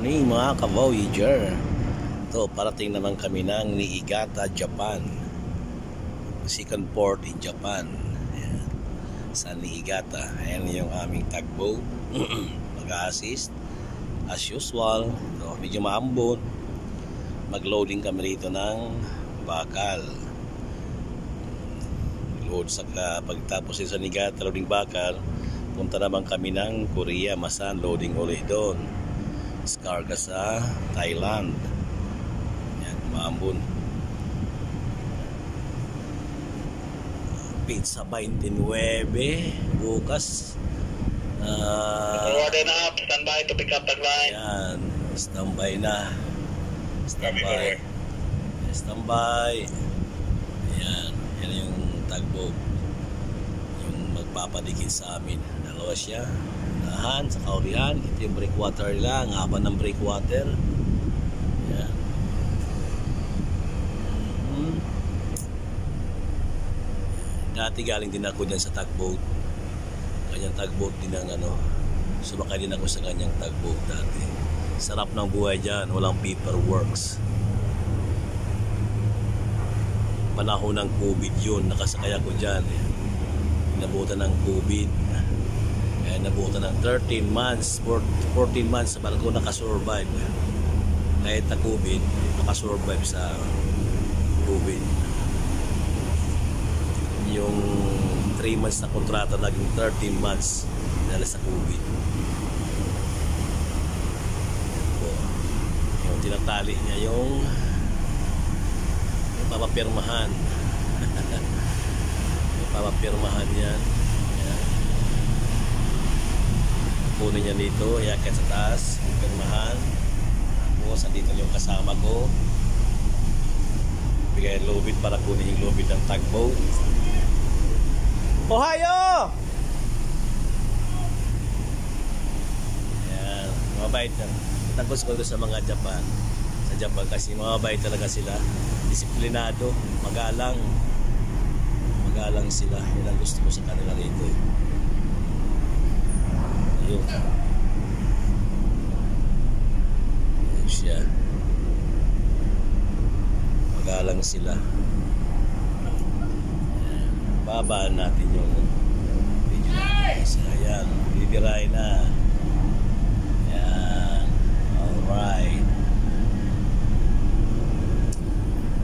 morning mga ka-Voyager. Ito, parating naman kami ng Niigata, Japan. Second port in Japan. Ayan. Sa Niigata. Ayan yung aming tugboat. Mag-assist as usual. So, medyo maambon. Mag-loading kami rito ng bakal. Load sa pagtapos sa Niigata, loading bakal. Punta naman kami ng Korea, Masan, loading ulit doon. Skarga sa Thailand. Yan, maambon. Pizza 29 bukas. Forwarded up, standby to pick up the line. Yan, standby na. Standby. Standby. Yan, yan yung tugboat. Yung magpapadikit sa amin. Dalawa siya. Nahan sa kaulihan. Ito yung breakwater nila. Ang haba ng breakwater. Yan. Dati galing din ako dyan sa tugboat. Kanyang tugboat din ang ano. Sumakay din ako sa kanyang tugboat dati. Sarap ng buhay dyan. Walang paperworks. Panahon ng COVID yun. Nakasakay ako dyan. Nabutan ng COVID. Kaya nabutan ng 13 months, 14 months sa barko nakasurvive. Kahit na COVID, nakasurvive sa COVID. Yung 3 months na kontrata naging 13 months dahil sa COVID. Yung tinatali niya yung papapirmahan. Yung papapirmahan yan. Kunin niya dito, iakyat sa taas, pirmahan. Tapos, andito yung kasama ko. Bigay ang lubid para kunin yung lubid ng tugboat. Ohayo! Ayan, mabait yan. Tagos ko sa mga Japan. Sa Japan kasi mabait talaga sila. Disiplinado, magalang. Magalang sila. Yan ang gusto ko sa kanila rito. Ayun. Ayun siya. Magalang sila. Ayan. Babaan natin yung video natin. Ayan. Bibirahin na. Ayan. Alright.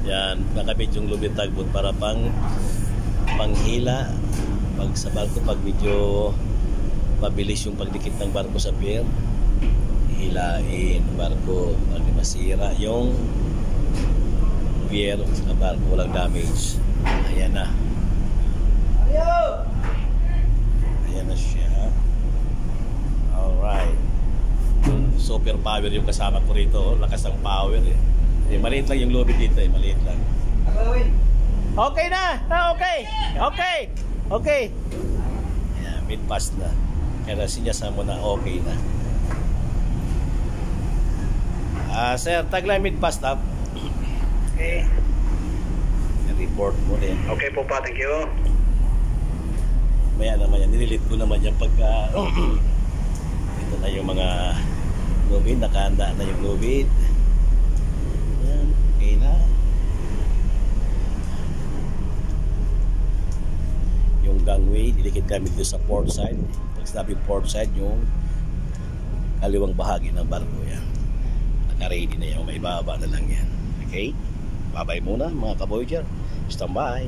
Ayan. Kakabit yung lubid tugboat para panghila. Pag sa barko, pag medyo mabilis yung pagdikit ng barko sa pier, hilain barko pag masira yung pier sa barko, walang damage. Ayan na. Ayan na siya. Alright. Super power yung kasama ko rito. Lakas ng power eh. Maliit lang yung lobby dito eh. Maliit lang. Okay na. Okay. Okay. Okay. Ayan, mid-pass na. Kaya sinyasa mo na okay na. Sir, tagline mid-pass up. Okay. Report mo rin. Okay po pa, thank you. Maya naman yan. Nililit ko naman yan pagka ito na yung mga lubid. Nakahanda na yung lubid. Ayan. Okay na. Yung gangway, dilikit kami dito sa port side. Pag sinabi port side, yung kaliwang bahagi ng barko yan. Naka-ready na yan. May baba na lang yan. Okay? Bye-bye muna mga ka-Voyager. Stand by.